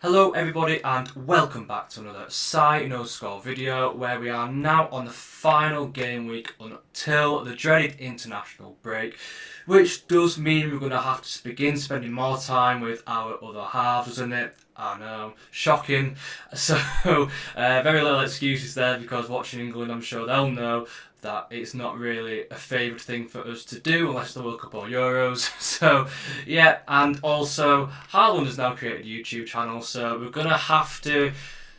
Hello everybody and welcome back to another Sai No Score video where we are now on the final game week until the dreaded international break, which does mean we're going to have to begin spending more time with our other halves, doesn't it? I know, shocking. So very little excuses there, because watching England, I'm sure they'll know that it's not really a favoured thing for us to do unless the World Cup or Euros. So yeah, and also Haaland has now created a YouTube channel, so we're gonna have to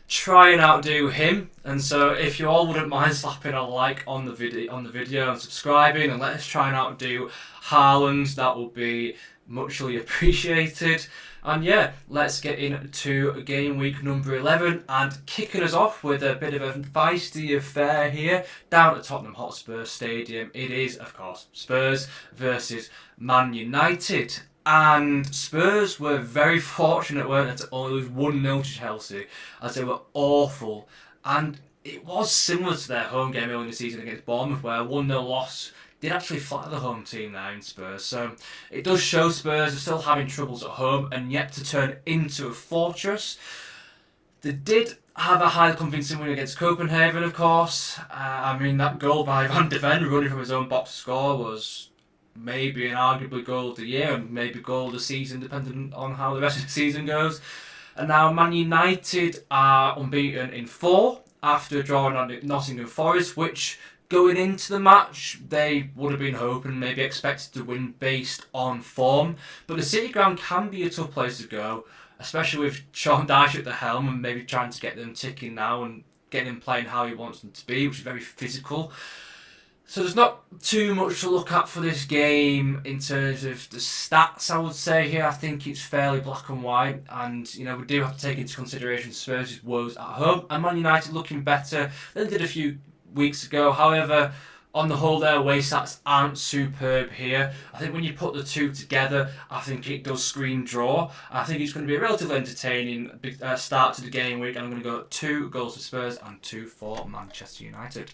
try and outdo him. And so if you all wouldn't mind slapping a like on the video and subscribing, and let us try and outdo Haaland, that would be muchly appreciated. And yeah, let's get into game week number 11, and kicking us off with a bit of a feisty affair here down at Tottenham Hotspur Stadium. It is, of course, Spurs versus Man United. And Spurs were very fortunate, weren't they, to only lose 1-0 to Chelsea, as they were awful. And it was similar to their home game earlier in the season against Bournemouth, where a 1-0 loss did actually flatter the home team there in Spurs. So it does show Spurs are still having troubles at home and yet to turn into a fortress. They did have a highly convincing win against Copenhagen, of course. I mean, that goal by Van de Ven running from his own box to score was maybe an arguably goal of the year and maybe goal of the season, depending on how the rest of the season goes. And now Man United are unbeaten in 4 after drawing on Nottingham Forest, which, going into the match, they would have been hoping, maybe expected to win based on form. But the City Ground can be a tough place to go, especially with Sean Dyche at the helm and maybe trying to get them ticking now and getting them playing how he wants them to be, which is very physical. So there's not too much to look at for this game in terms of the stats, I would say here. I think it's fairly black and white, and you know, we do have to take into consideration Spurs' woes at home and Man United looking better than they did a few weeks ago. However, on the whole, their away stats aren't superb here. I think when you put the two together, I think it does scream draw. I think it's going to be a relatively entertaining start to the game week, and I'm going to go 2 goals for Spurs and 2 for Manchester United.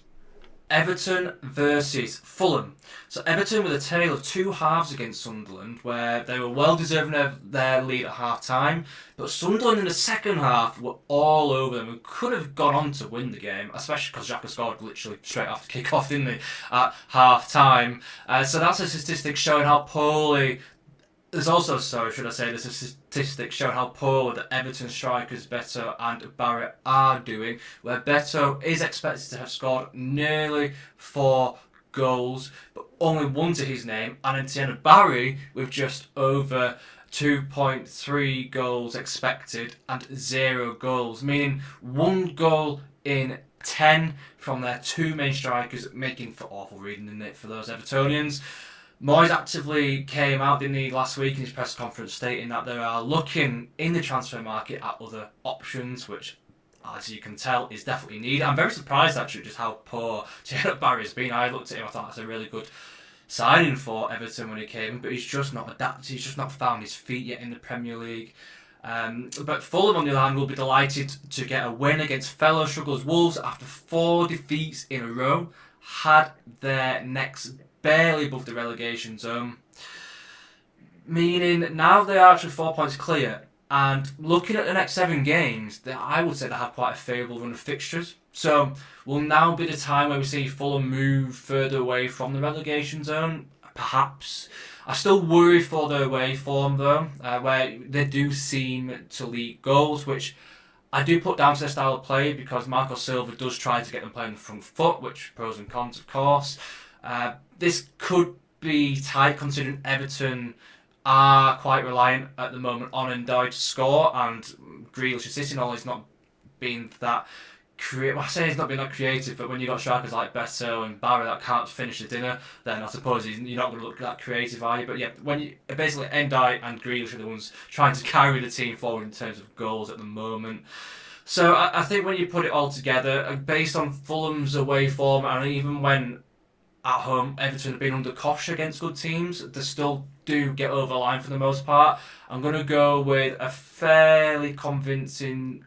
Everton versus Fulham. So Everton with a tale of 2 halves against Sunderland, where they were well deserving of their lead at half time, but Sunderland in the second half were all over them and could have gone on to win the game, especially because Xhaka scored literally straight after kick-off, didn't he, at half time. So that's a statistic showing how poorly. There's also, there's a statistic showing how poor the Everton strikers Beto and Barrett are doing, where Beto is expected to have scored nearly 4 goals, but only 1 to his name, and Etienne Barry with just over 2.3 goals expected and 0 goals, meaning 1 goal in 10 from their 2 main strikers, making for awful reading, isn't it, for those Evertonians. Moyes actively came out, didn't he, last week in his press conference, stating that they are looking in the transfer market at other options, which, as you can tell, is definitely needed. I'm very surprised, actually, just how poor Gerard Barry's been. I looked at him, I thought that's a really good signing for Everton when he came, but he's just not adapted, he's just not found his feet yet in the Premier League. But Fulham, on the other hand, will be delighted to get a win against fellow strugglers Wolves after 4 defeats in a row, had their necks barely above the relegation zone, meaning now they are actually 4 points clear. And looking at the next 7 games, I would say they have quite a favourable run of fixtures. So will now be the time where we see Fulham move further away from the relegation zone, perhaps. I still worry for their away form though, where they do seem to leak goals, which I do put down to their style of play, because Marco Silva does try to get them playing the front foot, which pros and cons, of course. This could be tight, considering Everton are quite reliant at the moment on Ndai to score, and Grealish assisting, although he's not being that creative. Well, I say he's not being that creative, but when you've got strikers like Beto and Barry that can't finish the dinner, then I suppose you're not going to look that creative, are you? But yeah, when you basically Ndai and Grealish are the ones trying to carry the team forward in terms of goals at the moment. So I think when you put it all together, based on Fulham's away form, and even when at home Everton have been under cosh against good teams, they still do get over the line for the most part. I'm going to go with a fairly convincing.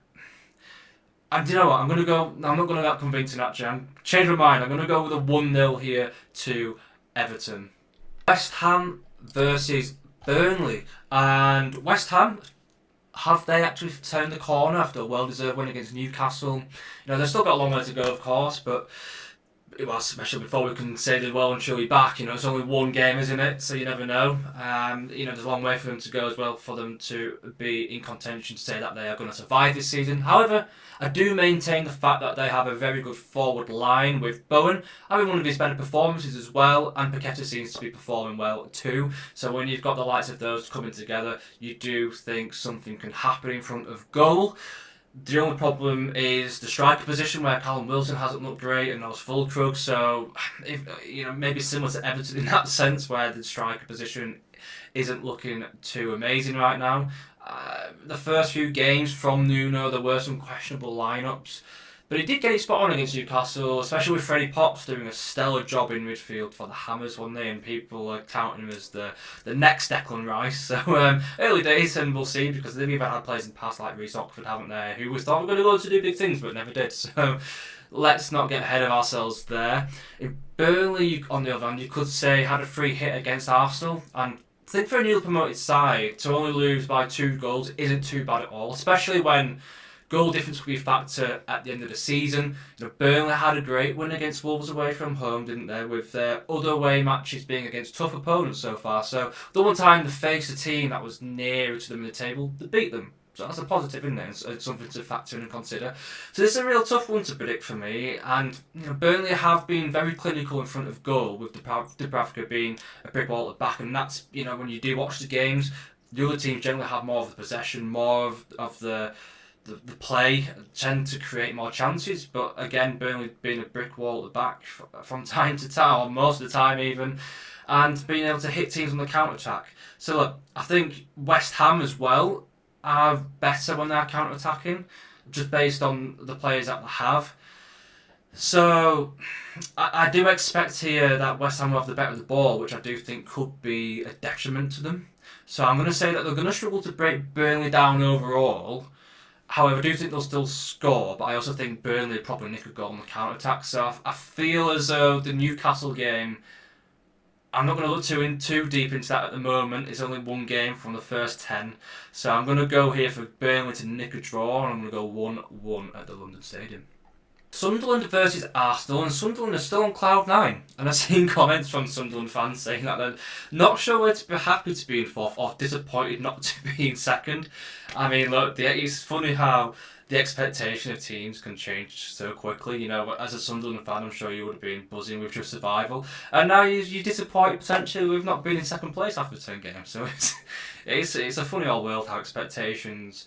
And you know what? I'm not going to go that convincing, actually. I'm changing my mind. I'm going to go with a 1-0 here to Everton. West Ham versus Burnley. And West Ham have they actually turned the corner after a well-deserved win against Newcastle? They've still got a long way to go, of course, but well, especially before we can say they're well and truly back. It's only one game, isn't it? So you never know. There's a long way for them to go as well for them to be in contention to say that they are going to survive this season. However, I do maintain the fact that they have a very good forward line with Bowen having one of his better performances as well, and Paqueta seems to be performing well too. So when you've got the likes of those coming together, you do think something can happen in front of goal. The only problem is the striker position, where Callum Wilson hasn't looked great and knows Fulkrug. So, maybe similar to Everton in that sense, where the striker position isn't looking too amazing right now. The first few games from Nuno, there were some questionable lineups, but he did get it spot on against Newcastle, especially with Freddie Potts doing a stellar job in midfield for the Hammers one day, and people are counting him as the next Declan Rice. So early days, and we'll see, because they've even had players in the past like Reece Oxford, haven't they, who we thought were going to go to do big things but never did. So let's not get ahead of ourselves there. In Burnley, on the other hand, you could say had a free hit against Arsenal, and I think for a newly promoted side to only lose by 2 goals isn't too bad at all, especially when goal difference could be a factor at the end of the season. Burnley had a great win against Wolves away from home, didn't they? With their other away matches being against tough opponents so far. So the one time they faced a team that was nearer to them in the table, they beat them. So that's a positive, isn't it? It's something to factor in and consider. So this is a real tough one to predict for me. And Burnley have been very clinical in front of goal, with Dubravka being a brick wall at the back. And that's, when you do watch the games, the other teams generally have more of the possession, more of the play, tend to create more chances. But again, Burnley being a brick wall at the back from time to time, or most of the time even, and being able to hit teams on the counter-attack. So look, I think West Ham as well are better when they're counter-attacking, just based on the players that they have. So I do expect here that West Ham will have the better of the ball, which I do think could be a detriment to them. So I'm going to say that they're going to struggle to break Burnley down overall. However, I do think they'll still score, but I also think Burnley will probably nick a goal on the counter-attack. So I feel as though the Newcastle game, I'm not going to look too deep into that at the moment. It's only one game from the first 10. So I'm going to go here for Burnley to nick a draw, and I'm going to go 1-1 at the London Stadium. Sunderland versus Arsenal, and Sunderland are still on cloud 9. And I've seen comments from Sunderland fans saying that they're not sure whether to be happy to be in 4th or disappointed not to be in 2nd. I mean, look, it's funny how the expectation of teams can change so quickly. As a Sunderland fan, I'm sure you would have been buzzing with your survival, and now you're disappointed potentially with not being in 2nd place after 10 games. So it's a funny old world how expectations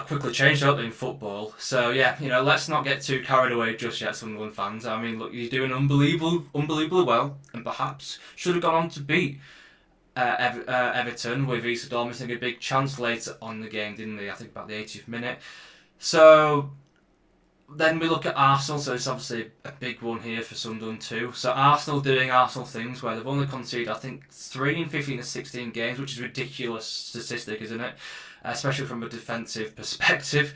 quickly change, don't they, in football. So yeah, let's not get too carried away just yet, Sunderland fans. I mean, look, you're doing unbelievably well, and perhaps should have gone on to beat Everton, with Issa missing a big chance later on the game, didn't they? I think about the 80th minute. So then we look at Arsenal, so it's obviously a big one here for Sunderland too. So Arsenal doing Arsenal things, where they've only conceded, I think, 3 in 15 of 16 games, which is a ridiculous statistic, isn't it? Especially from a defensive perspective.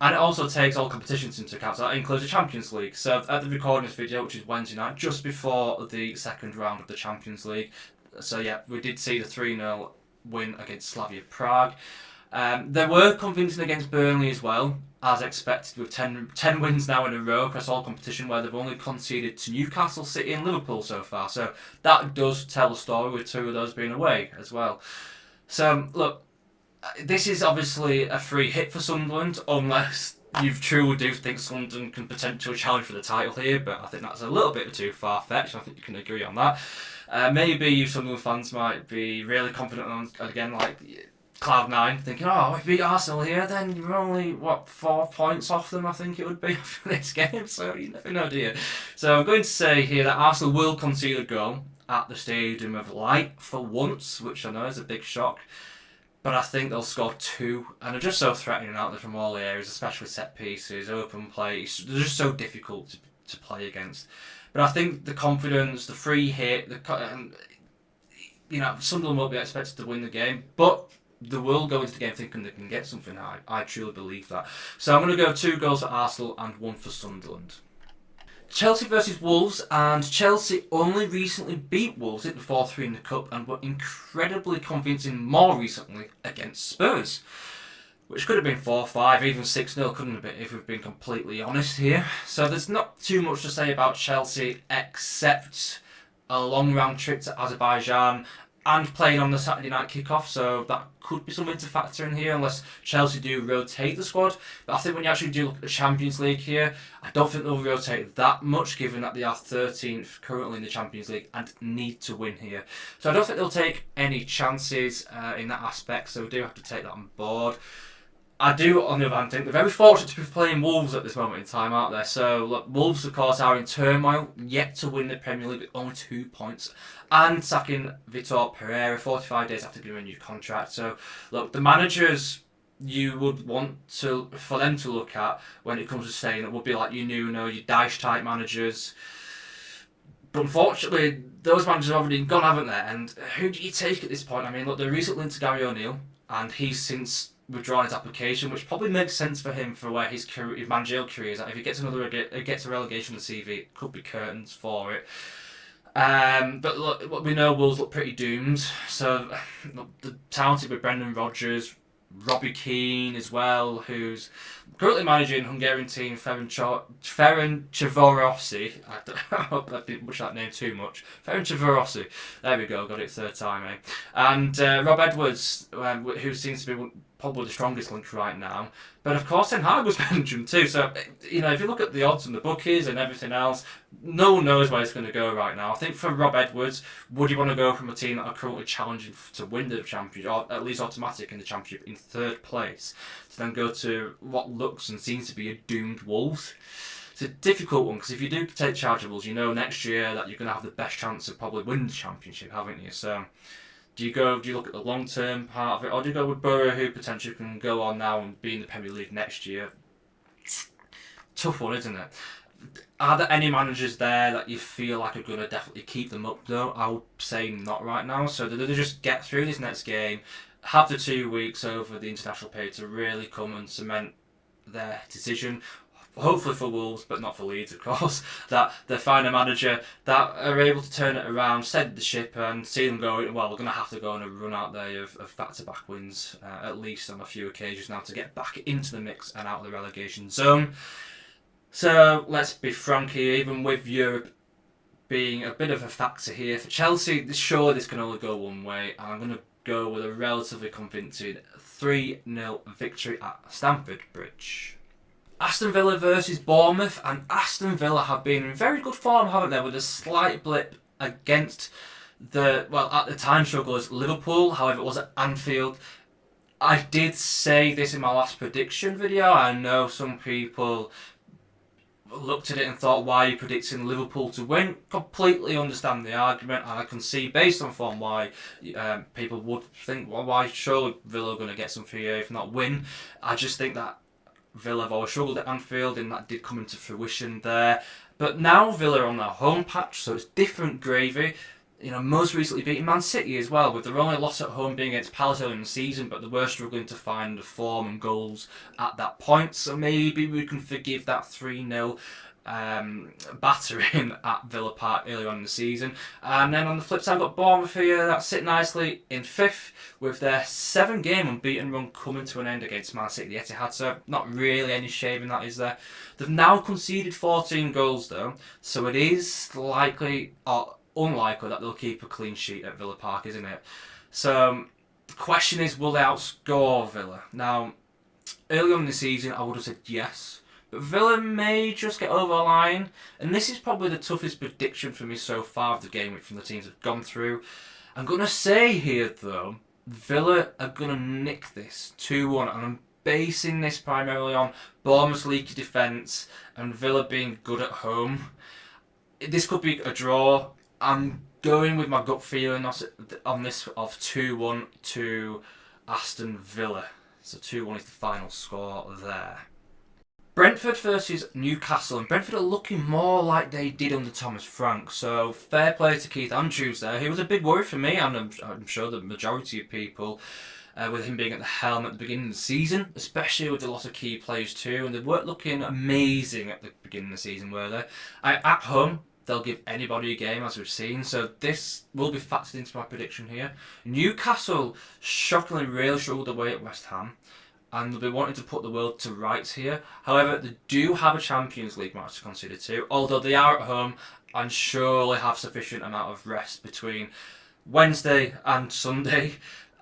And it also takes all competitions into account, so that includes the Champions League. So at the recording of this video, which is Wednesday night, just before the 2nd round of the Champions League. So yeah, we did see the 3-0 win against Slavia Prague. They were convincing against Burnley as well, as expected, with 10 wins now in a row across all competition, where they've only conceded to Newcastle, City and Liverpool so far. So that does tell a story, with 2 of those being away as well. So look, this is obviously a free hit for Sunderland, unless you truly do think Sunderland can potentially challenge for the title here, but I think that's a little bit too far-fetched. I think you can agree on that. Maybe you Sunderland fans might be really confident on, again, like cloud 9, thinking, if we beat Arsenal here, then you're only, 4 points off them, I think it would be, for this game, so you never know, do you? So I'm going to say here that Arsenal will concede a goal at the Stadium of Light for once, which I know is a big shock. But I think they'll score 2, and they're just so threatening out there from all the areas, especially set pieces, open play. They're just so difficult to play against. But I think the confidence, the free hit, Sunderland won't be expected to win the game, but they will go into the game thinking they can get something. I truly believe that. So I'm going to go 2 goals for Arsenal and 1 for Sunderland. Chelsea versus Wolves, and Chelsea only recently beat Wolves at the 4-3 in the Cup and were incredibly convincing more recently against Spurs. Which could have been 4-5, even 6-0, couldn't have been, if we've been completely honest here. So there's not too much to say about Chelsea except a long round trip to Azerbaijan and playing on the Saturday night kickoff, so that could be something to factor in here unless Chelsea do rotate the squad. But I think when you actually do look at the Champions League here, I don't think they'll rotate that much given that they are 13th currently in the Champions League and need to win here. So I don't think they'll take any chances in that aspect, so we do have to take that on board. I do, on the other hand, think they're very fortunate to be playing Wolves at this moment in time, aren't they? So, look, Wolves, of course, are in turmoil, yet to win the Premier League with only 2 points, and sacking Vitor Pereira 45 days after giving a new contract. So, look, the managers you would want for them to look at when it comes to staying, it would be like your Dyche type managers. But unfortunately, those managers have already gone, haven't they? And who do you take at this point? I mean, look, they recently linked to Gary O'Neill, and he's since withdrawn his application, which probably makes sense for him for where his managerial career is at. If he gets a relegation on the CV, it could be curtains for it. But look, we know Wolves look pretty doomed. So the talented with Brendan Rodgers, Robbie Keane as well, who's currently managing Hungarian team Ferencvarosi. I hope I didn't butcher that name too much. Ferencvarosi. There we go, got it third time, eh? And Rob Edwards, who seems to be probably the strongest link right now. But of course, Ten Hag was mentioned too. So, if you look at the odds and the bookies and everything else, no one knows where it's going to go right now. I think for Rob Edwards, would you want to go from a team that are currently challenging to win the championship, or at least automatic in the championship, in third place, to then go to what looks and seems to be a doomed Wolves? It's a difficult one, because if you do take charge of Wolves, you know next year that you're going to have the best chance of probably winning the championship, haven't you? So, do you look at the long-term part of it, or do you go with Borough, who potentially can go on now and be in the Premier League next year? Tough one, isn't it? Are there any managers there that you feel like are going to definitely keep them up, though? I would say not right now. So they just get through this next game, have the 2 weeks over the international period to really come and cement their decision. Hopefully for Wolves, but not for Leeds, of course, that they find a manager that are able to turn it around, steady the ship, and see them going, well, we're going to have to go on a run out there of back-to-back wins, at least on a few occasions now, to get back into the mix and out of the relegation zone. So, let's be frank here, even with Europe being a bit of a factor here, for Chelsea, sure, this can only go one way, and I'm going to go with a relatively convincing 3-0 victory at Stamford Bridge. Aston Villa versus Bournemouth, and Aston Villa have been in very good form, haven't they, with a slight blip against at the time strugglers Liverpool. However, it was at Anfield. I did say this in my last prediction video. I know some people looked at it and thought, why are you predicting Liverpool to win? Completely understand the argument, and I can see based on form why people would think, well, why surely Villa are going to get something here, if not win. I just think that Villa have always struggled at Anfield, and that did come into fruition there. But now Villa are on their home patch, so it's different gravy. Most recently beating Man City as well, with their only loss at home being against Palace early in the season, but they were struggling to find the form and goals at that point. So maybe we can forgive that 3-0 battering at Villa Park earlier on in the season. And then on the flip side, I've got Bournemouth here that sit nicely in 5th with their 7-game unbeaten run coming to an end against Man City, the Etihad. So not really any shaving that is there. They've now conceded 14 goals though, so it is likely or unlikely that they'll keep a clean sheet at Villa Park, isn't it? So the question is, will they outscore Villa? Now, early on in the season, I would have said yes. But Villa may just get over the line, and this is probably the toughest prediction for me so far of the game from the teams have gone through. I'm going to say here, though, Villa are going to nick this 2-1, and I'm basing this primarily on Bournemouth's leaky defence and Villa being good at home. This could be a draw. I'm going with my gut feeling on this of 2-1 to Aston Villa. So 2-1 is the final score there. Brentford versus Newcastle, and Brentford are looking more like they did under Thomas Frank, so fair play to Keith Andrews there. He was a big worry for me, and I'm sure the majority of people. with him being at the helm at the beginning of the season, especially with the loss of key players too, and they weren't looking amazing at the beginning of the season, were they? At home, they'll give anybody a game, as we've seen, so this will be factored into my prediction here. Newcastle shockingly really struggled away at West Ham, and they'll be wanting to put the world to rights here. However, they do have a Champions League match to consider too, although they are at home and surely have sufficient amount of rest between Wednesday and Sunday.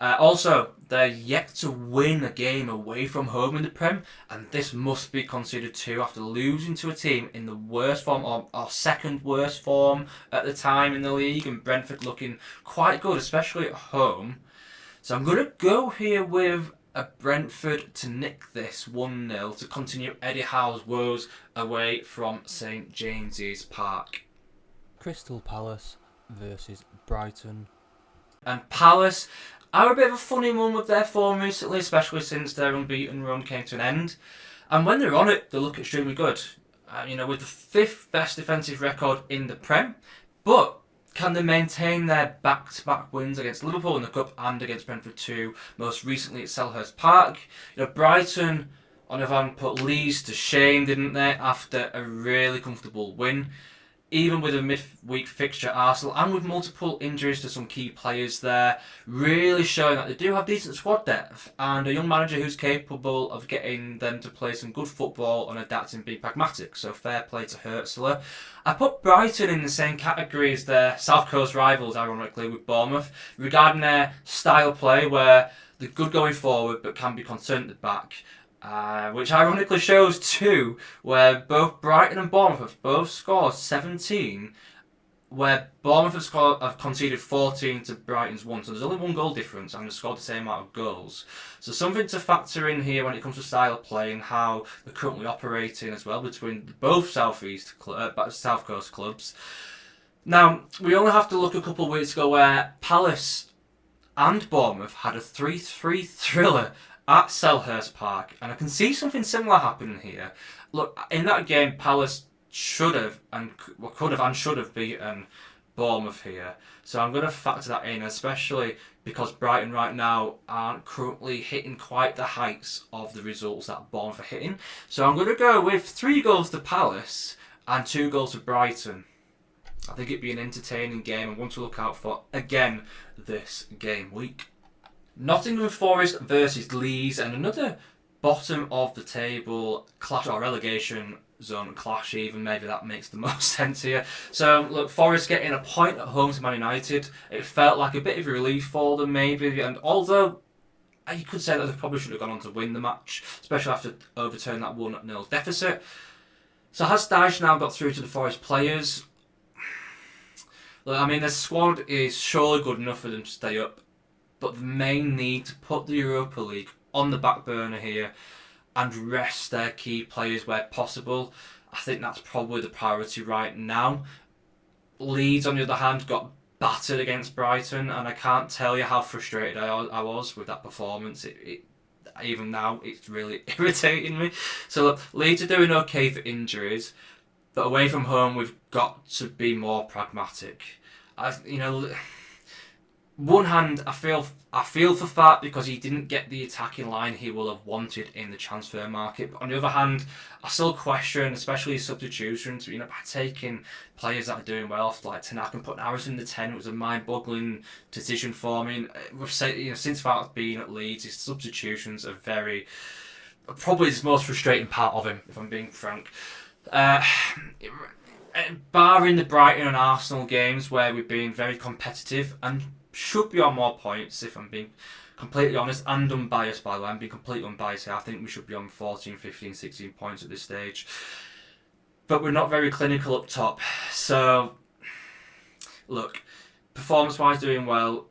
Also, they're yet to win a game away from home in the Prem, and this must be considered too after losing to a team in the worst form or second worst form at the time in the league, and Brentford looking quite good, especially at home. So I'm going to go here with a Brentford to nick this 1-0 to continue Eddie Howe's woes away from St James's Park. Crystal Palace versus Brighton. And Palace are a bit of a funny one with their form recently, especially since their unbeaten run came to an end. And when they're on it, they look extremely good. With the 5th best defensive record in the Prem. But can they maintain their back-to-back wins against Liverpool in the Cup and against Brentford too, most recently at Selhurst Park? Brighton, on the other hand, put Leeds to shame, didn't they, after a really comfortable win. Even with a mid-week fixture at Arsenal and with multiple injuries to some key players there, really showing that they do have decent squad depth and a young manager who's capable of getting them to play some good football and adapting, being pragmatic. So fair play to Hurtzler. I put Brighton in the same category as their South Coast rivals, ironically, with Bournemouth, regarding their style of play where they're good going forward but can be concerned at the back. Which ironically shows too, where both Brighton and Bournemouth have both scored 17, where Bournemouth have conceded 14 to Brighton's 1, so there's only 1 goal difference and they've scored the same amount of goals. So something to factor in here when it comes to style of play and how they're currently operating as well between both South Coast clubs. Now, we only have to look a couple of weeks ago where Palace and Bournemouth had a 3-3 thriller at Selhurst Park, and I can see something similar happening here. Look, in that game, Palace could have and should have beaten Bournemouth here. So I'm going to factor that in, especially because Brighton right now aren't currently hitting quite the heights of the results that Bournemouth are hitting. So I'm going to go with 3 goals to Palace and 2 goals to Brighton. I think it'd be an entertaining game and one to look out for again this game week. Nottingham Forest versus Leeds, and another bottom of the table clash, or relegation zone clash even, maybe that makes the most sense here. So look, Forest getting a point at home to Man United, it felt like a bit of a relief for them maybe, and although you could say that they probably should have gone on to win the match, especially after overturning that 1-0 deficit. So has Dyche now got through to the Forest players? Look, I mean, the squad is surely good enough for them to stay up, but they may need to put the Europa League on the back burner here and rest their key players where possible. I think that's probably the priority right now. Leeds, on the other hand, got battered against Brighton, and I can't tell you how frustrated I was with that performance. Even now, it's really irritating me. So look, Leeds are doing okay for injuries, but away from home, we've got to be more pragmatic. One hand, I feel for Fat because he didn't get the attacking line he will have wanted in the transfer market. But on the other hand, I still question, especially substitutions, by taking players that are doing well, like Tanak, and putting Harrison in the 10. It was a mind-boggling decision for me. We've said, since Fat's been at Leeds, his substitutions are probably his most frustrating part of him, if I'm being frank. Barring the Brighton and Arsenal games where we've been very competitive and should be on more points, if I'm being completely honest, and unbiased, by the way. I'm being completely unbiased here. I think we should be on 14, 15, 16 points at this stage. But we're not very clinical up top. So, look, performance-wise doing well,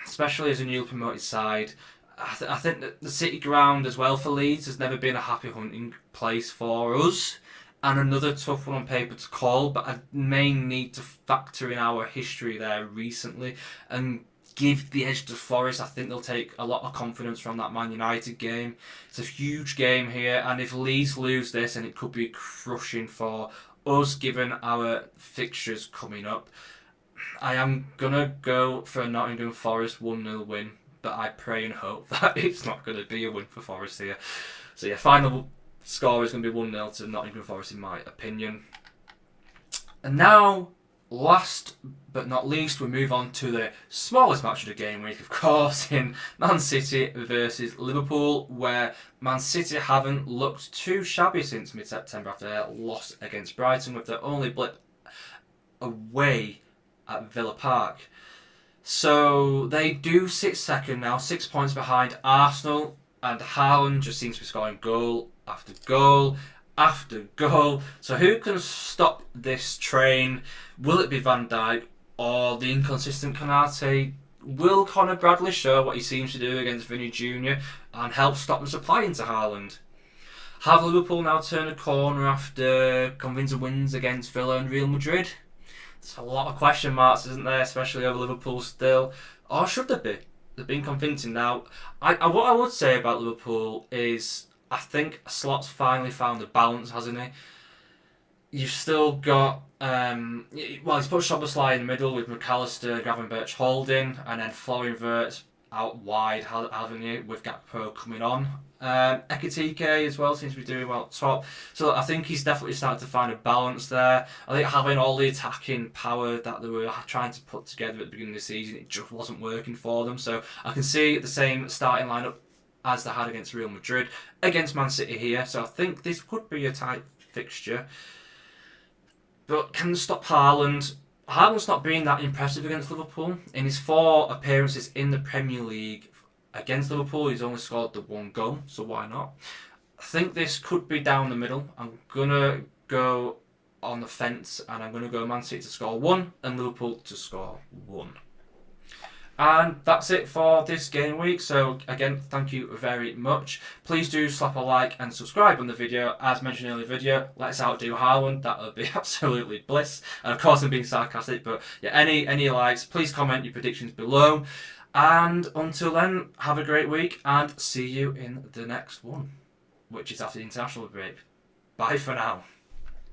especially as a newly promoted side. I think that the City ground as well for Leeds has never been a happy hunting place for us. And another tough one on paper to call, but I may need to factor in our history there recently and give the edge to Forest. I think they'll take a lot of confidence from that Man United game. It's a huge game here, and if Leeds lose this, then it could be crushing for us given our fixtures coming up. I am going to go for a Nottingham Forest 1-0 win but I pray and hope that it's not going to be a win for Forest here. So yeah, final score is going to be 1-0 to Nottingham Forest in my opinion. And now, last but not least, we move on to the smallest match of the game week, of course, in Man City versus Liverpool, where Man City haven't looked too shabby since mid-September after their loss against Brighton, with their only blip away at Villa Park. So they do sit second now, 6 points behind Arsenal, and Haaland just seems to be scoring goal after goal after goal. So who can stop this train? Will it be Van Dijk or the inconsistent Konate? Will Conor Bradley show what he seems to do against Vinny Jr. and help stop them supplying to Haaland? Have Liverpool now turned a corner after convincing wins against Villa and Real Madrid? There's a lot of question marks, isn't there, especially over Liverpool still. Or should there be? They've been convincing now. What I would say about Liverpool is I think Slot's finally found a balance, hasn't he? You've still got, he's put Szoboszlai in the middle with McAllister, Gravenberch holding, and then Florian out wide, haven't you, with Gakpo coming on. Ekitike as well seems to be doing well at top. So I think he's definitely started to find a balance there. I think having all the attacking power that they were trying to put together at the beginning of the season, it just wasn't working for them. So I can see the same starting lineup as they had against Real Madrid, against Man City here. So I think this could be a tight fixture. But can they stop Haaland? Haaland's not been that impressive against Liverpool. In his 4 appearances in the Premier League against Liverpool, he's only scored the 1 goal, so why not? I think this could be down the middle. I'm going to go on the fence, and I'm going to go Man City to score 1 and Liverpool to score 1. And that's it for this game week. So again, thank you very much. Please do slap a like and subscribe on the video. As mentioned in the video, let's outdo Haaland. That would be absolutely bliss. And of course I'm being sarcastic, but yeah, any likes, please comment your predictions below. And until then, have a great week and see you in the next one, which is after the international break. Bye for now.